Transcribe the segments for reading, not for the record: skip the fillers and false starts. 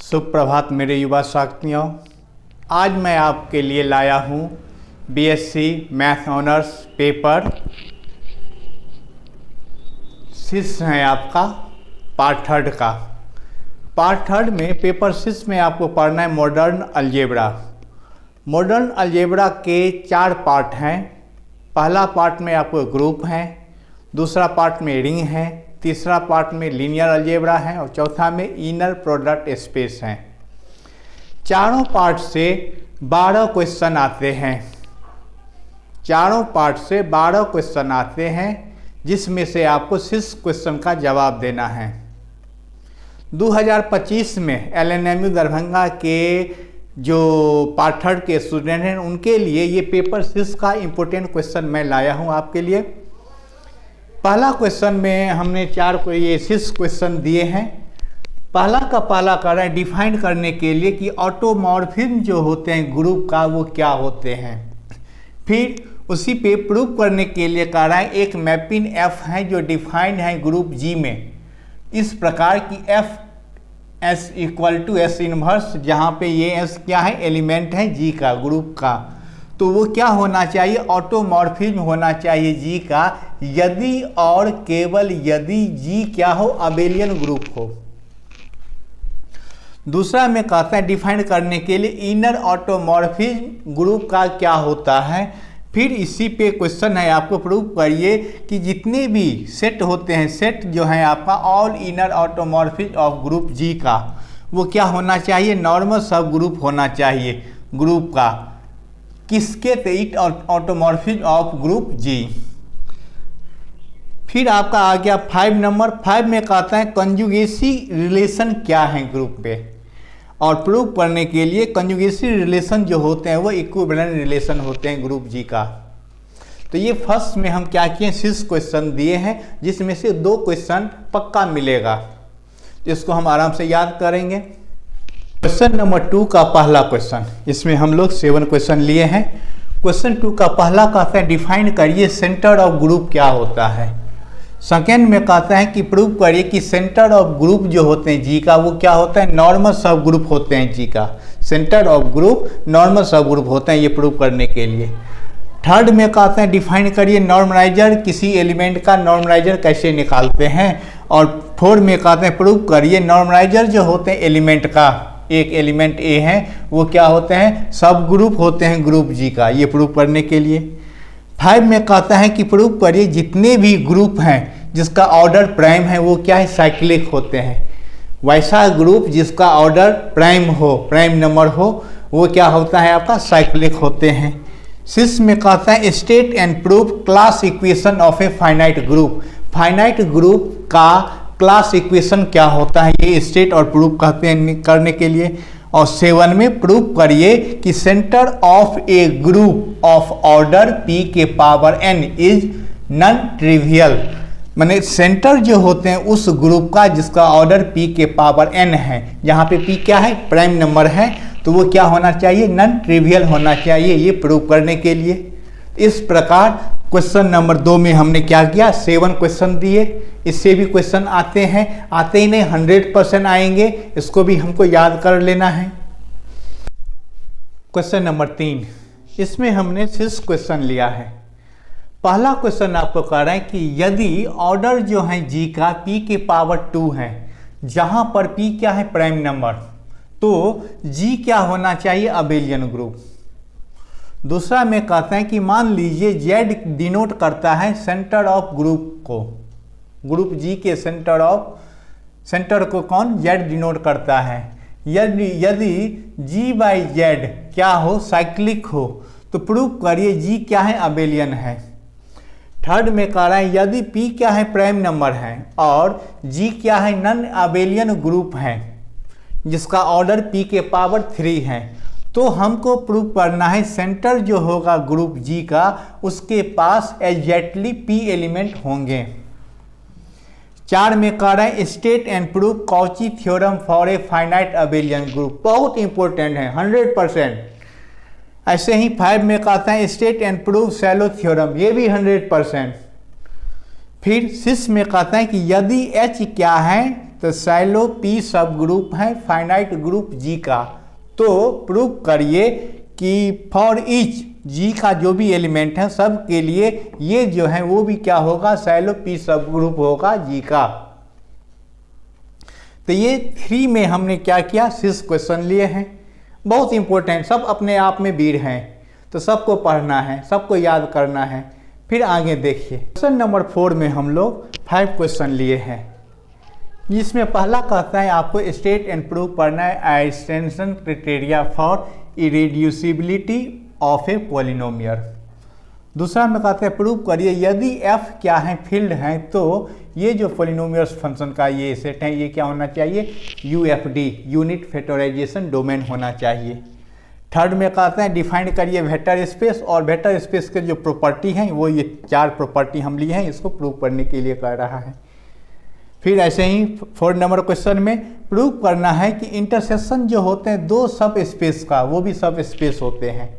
सुप्रभात मेरे युवा साथियों। आज मैं आपके लिए लाया हूँ BSc math honours paper six है आपका पार्ट थर्ड का। पार्ट थर्ड में पेपर सिक्स में आपको पढ़ना है मॉडर्न अलजेब्रा। मॉडर्न अलजेब्रा के 4 पार्ट हैं। पहला पार्ट में आपको ग्रुप है, दूसरा पार्ट में रिंग है, तीसरा पार्ट में लीनियर अलजेब्रा है और चौथा में इनर प्रोडक्ट स्पेस है। चारों पार्ट से 12 क्वेश्चन आते हैं। चारों पार्ट से 12 क्वेश्चन आते हैं, जिसमें से आपको 6 क्वेश्चन का जवाब देना है। 2025 में LNMU दरभंगा के जो पार्ट थर्ड के स्टूडेंट हैं उनके लिए ये पेपर 6 का इम्पोर्टेंट क्वेश्चन मैं लाया हूँ आपके लिए। पहला क्वेश्चन में हमने 6 क्वेश्चन दिए हैं। पहला का पहला कर रहा है डिफाइन करने के लिए कि ऑटोमॉर्फिज्म जो होते हैं ग्रुप का वो क्या होते हैं। फिर उसी पे प्रूव करने के लिए कह रहा है एक मैपिंग F है जो डिफाइंड है ग्रुप G में इस प्रकार की F S equal to S inverse, जहाँ पे ये S क्या है एलिमेंट है G का ग्रुप का, तो वो क्या होना चाहिए ऑटोमॉर्फिज्म होना चाहिए G का यदि और केवल यदि G क्या हो अबेलियन ग्रुप हो। दूसरा में कहता है डिफाइन करने के लिए इनर ऑटोमॉर्फिज्म ग्रुप का क्या होता है। फिर इसी पे क्वेश्चन है आपको प्रूव करिए कि जितने भी सेट होते हैं सेट जो है आपका all inner automorphism of group G का वो क्या होना चाहिए नॉर्मल सब ग्रुप होना चाहिए ग्रुप का किसके it automorphism of group G। फिर आपका आ गया 5 नंबर। 5 में कहता है कंजुगेसी रिलेशन क्या है ग्रुप पे, और प्रूव करने के लिए कंजुगेसी रिलेशन जो होते हैं वो इक्विवेलेंट रिलेशन होते हैं ग्रुप G का। तो ये फर्स्ट में हम क्या किए 6 क्वेश्चन दिए हैं, जिसमें से 2 क्वेश्चन पक्का मिलेगा, इसको हम आराम से याद करेंगे। क्वेश्चन नंबर 2 का पहला क्वेश्चन, इसमें हम लोग 7 क्वेश्चन लिए हैं। क्वेश्चन 2 का पहला कहता है डिफाइन करिए सेंटर ऑफ ग्रुप क्या होता है। सेकेंड में कहता है कि प्रूव करिए कि सेंटर ऑफ ग्रुप जो होते हैं G का वो क्या होता है नॉर्मल सब ग्रुप होते हैं G का। सेंटर ऑफ ग्रुप नॉर्मल सब ग्रुप होते हैं, ये प्रूव करने के लिए। थर्ड में कहते हैं डिफाइन करिए नॉर्मलाइजर, किसी एलिमेंट का नॉर्मलाइजर कैसे निकालते हैं। और फोर्थ में कहते हैं प्रूव करिए नॉर्मलाइजर जो होते हैं एलिमेंट का, एक एलिमेंट A है वो क्या होते हैं सब ग्रुप होते हैं ग्रुप G का, ये प्रूव करने के लिए। 5 में कहता है कि प्रूव करिए जितने भी ग्रुप हैं जिसका ऑर्डर प्राइम है वो क्या है साइक्लिक होते हैं। वैसा ग्रुप जिसका ऑर्डर प्राइम हो, प्राइम नंबर हो, वो क्या होता है आपका साइक्लिक होते हैं। 6 में कहता है state and prove class equation of a finite group. Finite group का क्लास इक्वेशन क्या होता है ये स्टेट और प्रूव कहते हैं करने के लिए। और 7 में प्रूव करिए कि centre of A group of order P के power n is non trivial, माने सेंटर जो होते हैं उस ग्रुप का जिसका ऑर्डर P के पावर n है, जहाँ पे P क्या है प्राइम नंबर है, तो वो क्या होना चाहिए नॉन ट्रिवियल होना चाहिए, ये प्रूव करने के लिए। इस प्रकार क्वेश्चन नंबर 2 में हमने क्या किया 7 क्वेश्चन दिए। इससे भी क्वेश्चन आते हैं, आते ही नहीं 100% आएंगे, इसको भी हमको याद कर लेना है। क्वेश्चन नंबर 3, इसमें हमने 6 क्वेश्चन लिया है। पहला क्वेश्चन आपको कह रहा है कि यदि ऑर्डर जो है G का P के पावर 2 है, जहां पर P क्या है प्राइम नंबर, तो G क्या होना चाहिए अबेलियन ग्रुप। दूसरा में कहते हैं कि मान लीजिए Z डिनोट करता है सेंटर ऑफ ग्रुप को, ग्रुप G के सेंटर को कौन Z डिनोट करता है। यदि G बाई Z क्या हो साइक्लिक हो तो प्रूव करिए G क्या है अबेलियन है। थर्ड में कह रहा है यदि P क्या है प्राइम नंबर है और G क्या है नॉन अबेलियन ग्रुप है जिसका ऑर्डर P के पावर 3 है, तो हमको प्रूव करना है सेंटर जो होगा ग्रुप G का उसके पास एग्जैक्टली P एलिमेंट होंगे। 4 में कह रहा है state and prove Cauchy theorem for a finite abelian group, बहुत इंपॉर्टेंट है 100%। ऐसे ही 5 में कहता है state and prove shallow theorem, ये भी 100%। फिर 6 में कहता है कि यदि H क्या है तो साइलो पी सब ग्रुप है फाइनाइट ग्रुप जी का। तो प्रूव करिए कि फॉर ईच जी का जो भी एलिमेंट है सब के लिए ये जो है वो भी क्या होगा, साइलो पी सब ग्रुप होगा जी का। तो ये 3 में हमने क्या किया, 6 क्वेश्चन लिए हैं, बहुत इंपॉर्टेंट, सब अपने आप में भीड़ हैं, तो सबको पढ़ना है, सबको याद करना है। फिर आगे देखिए क्वेश्चन नंबर 4 में हम लोग 5 क्वेश्चन लिए हैं, जिसमें पहला कहता है आपको स्टेट एंड प्रूव करना है extension criteria for irreducibility of a polynomial. दूसरा में कहते हैं प्रूव करिए यदि f क्या है, फील्ड है, तो ये जो पॉलिनोमियल्स फंक्शन का ये सेट है ये क्या होना चाहिए, UFD यूनिट फैक्टराइजेशन डोमेन होना चाहिए। थर्ड में कहते हैं डिफाइन करिए वेक्टर स्पेस, और वेक्टर स्पेस के जो प्रॉपर्टी हैं वो ये 4 प्रॉपर्टी हम लिए हैं, इसको प्रूव करने के लिए कर रहा है। फिर ऐसे ही 4 नंबर क्वेश्चन में प्रूव करना है कि इंटरसेक्शन जो होते हैं 2 सब स्पेस का, वो भी सब स्पेस होते हैं।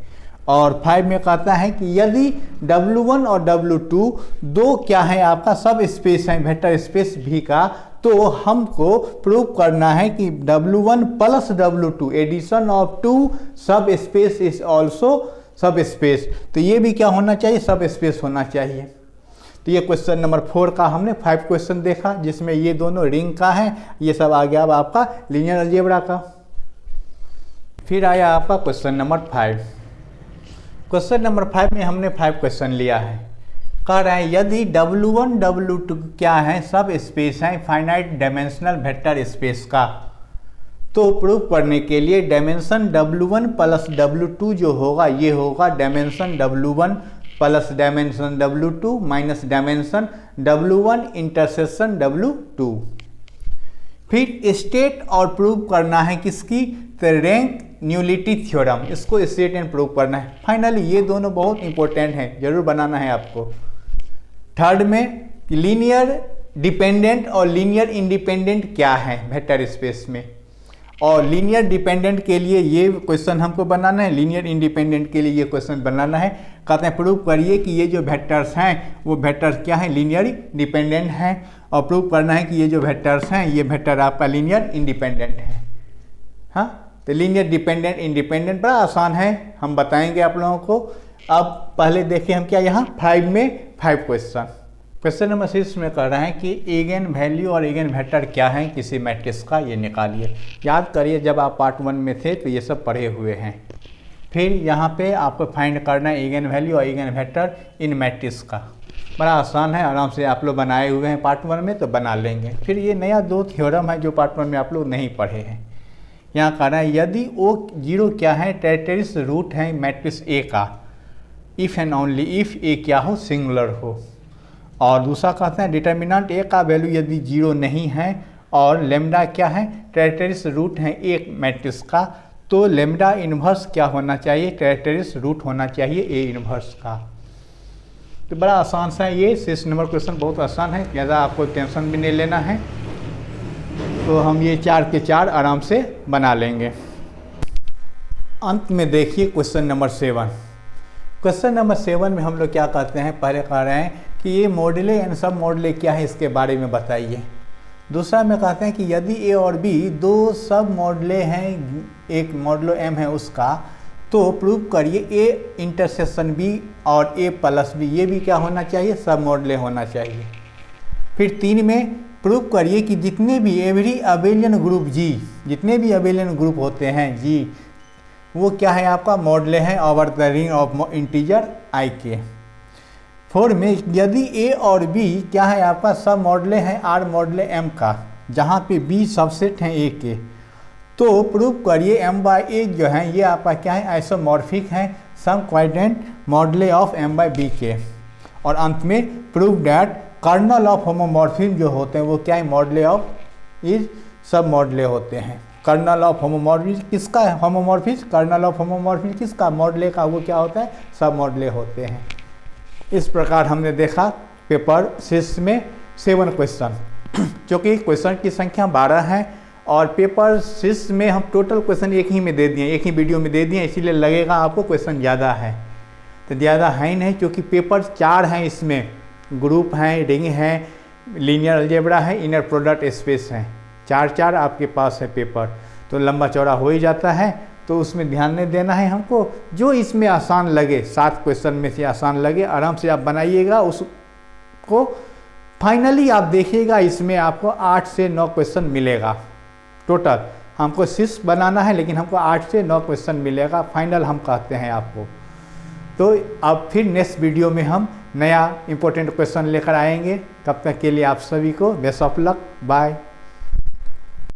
और 5 में कहता है कि यदि W1 और W2 दो क्या है आपका सब स्पेस है वेक्टर स्पेस भी का, तो हमको प्रूव करना है कि W1 plus W2 addition of 2 सब स्पेस इज ऑल्सो सब स्पेस, तो ये भी क्या होना चाहिए, सब स्पेस होना चाहिए। तो ये क्वेश्चन नंबर 4 का हमने 5 क्वेश्चन देखा, जिसमें ये दोनों रिंग का है, ये सब आ गया अब आपका लीनियर अलजेब्रा का। फिर आया आपका क्वेश्चन नंबर 5। क्वेश्चन नंबर 5 में हमने 5 क्वेश्चन लिया है। कह रहे हैं यदि W1 W2 क्या है, सब स्पेस है फाइनाइट डायमेंशनल वेक्टर स्पेस का, तो प्रूव करने के लिए डायमेंशन W1 प्लस W2 जो होगा ये होगा dimension W1 plus dimension W2 minus dimension W1 intersection W2। फिर स्टेट और प्रूव करना है किसकी, तो रैंक न्यूलिटी थ्योरम, इसको स्टेट एंड प्रूव करना है। फाइनली ये दोनों बहुत इंपॉर्टेंट हैं, जरूर बनाना है आपको। थर्ड में लीनियर डिपेंडेंट और लीनियर इंडिपेंडेंट क्या है वेक्टर स्पेस में, और लीनियर डिपेंडेंट के लिए ये क्वेश्चन हमको बनाना है, लीनियर इंडिपेंडेंट के लिए ये क्वेश्चन बनाना है। कहते हैं प्रूव करिए कि ये जो वेक्टर्स हैं वो वेक्टर्स क्या हैं, लीनियर डिपेंडेंट हैं, और प्रूव करना है कि ये जो वेक्टर्स हैं ये वेक्टर आपका लीनियर इंडिपेंडेंट है। हाँ, तो लीनियर डिपेंडेंट इंडिपेंडेंट बड़ा आसान है, हम बताएंगे आप लोगों को। अब पहले देखिए हम क्या यहाँ 5 में 5 क्वेश्चन। क्वेश्चन नंबर 6 में कर रहे हैं कि एगेन वैल्यू और एगेन वेक्टर क्या है किसी मैट्रिक्स का, ये निकालिए। याद करिए जब आप पार्ट 1 में थे तो ये सब पढ़े हुए हैं। फिर यहाँ पे आपको फाइंड करना है एगेन वैल्यू और एगेन वेक्टर इन मैट्रिक्स का, बड़ा आसान है, आराम से आप लोग बनाए हुए हैं पार्ट 1 में तो बना लेंगे। फिर ये नया 2 थ्योरम है जो पार्ट 1 में आप लोग नहीं पढ़े हैं। यहाँ कहना है यदि O0 क्या है, टेरिटरीज रूट है मैट्रिक्स A का, if and only if A क्या हो, सिंगुलर हो। और दूसरा कहते हैं डिटर्मिनेंट A का वैल्यू यदि 0 नहीं है और लेमडा क्या है, टेरिटरीज रूट है एक मैट्रिक्स का, तो लेमडा इन्वर्स क्या होना चाहिए, टेरिटरीज रूट होना चाहिए A इन्वर्स का। तो बड़ा आसान सा है ये 6 नंबर क्वेश्चन, बहुत आसान है, ज़्यादा आपको टेंशन भी नहीं लेना है। तो हम ये 4 के 4 आराम से बना लेंगे। अंत में देखिए क्वेश्चन नंबर 7। क्वेश्चन नंबर 7 में हम लोग क्या कहते हैं, पहले कह रहे हैं कि ये मॉडुले एंड सब मॉडुले क्या है इसके बारे में बताइए। दूसरा में कहते हैं कि यदि A और B 2 सब मॉडुले हैं, एक मॉडुलो M है उसका, तो प्रूव करिए A इंटरसेक्शन B और A प्लस B ये भी क्या होना चाहिए, सब मॉडुले होना चाहिए। फिर 3 में प्रूव करिए कि जितने भी एवरी अबेलियन ग्रुप G, जितने भी अबेलियन ग्रुप होते हैं G, वो क्या है आपका मॉडुले हैं over the ring of integer IK। 4 में यदि A और B क्या है आपका सब मॉडुले हैं R मॉडुले M का, जहाँ पे B सबसेट हैं A के, तो प्रूव करिए M/A जो है ये आपका क्या है, आइसोमॉर्फिक हैं सम क्वाड्रेंट मॉडुले ऑफ M/B के। और अंत में prove that kernel of homomorphism जो होते हैं वो क्या है, मॉडुले ऑफ इज सब मॉडुले होते हैं। कर्नल ऑफ होमोमॉर्फिज्म किसका है, होमोमॉर्फिज्म, कर्नल ऑफ होमोमॉर्फिज्म किसका, मॉडुले का, वो क्या होता है, सब मॉडुले होते हैं। इस प्रकार हमने देखा पेपर 6 में 7 क्वेश्चन, क्योंकि क्वेश्चन की संख्या 12 है और पेपर 6 में हम टोटल क्वेश्चन एक ही में दे दिए, एक ही वीडियो में दे दिए, इसीलिए लगेगा आपको क्वेश्चन ज़्यादा है, तो ज़्यादा है ही नहीं, क्योंकि पेपर 4 हैं, इसमें ग्रुप हैं, रिंग हैं, लीनियर अलजेब्रा है, इनर प्रोडक्ट स्पेस है, 4 आपके पास है पेपर, तो लंबा चौड़ा हो ही जाता है। तो उसमें ध्यान नहीं देना है हमको, जो इसमें आसान लगे, 7 क्वेश्चन में से आसान लगे आराम से आप बनाइएगा उसको। फाइनली आप देखिएगा इसमें आपको 8 से 9 क्वेश्चन मिलेगा टोटल। हमको 6 बनाना है लेकिन हमको 8 से 9 क्वेश्चन मिलेगा फाइनल, हम कहते हैं आपको। तो अब फिर नेक्स्ट वीडियो में हम नया इंपॉर्टेंट क्वेश्चन लेकर आएंगे। तब तक के लिए आप सभी को बेस्ट ऑफ लक, बाय।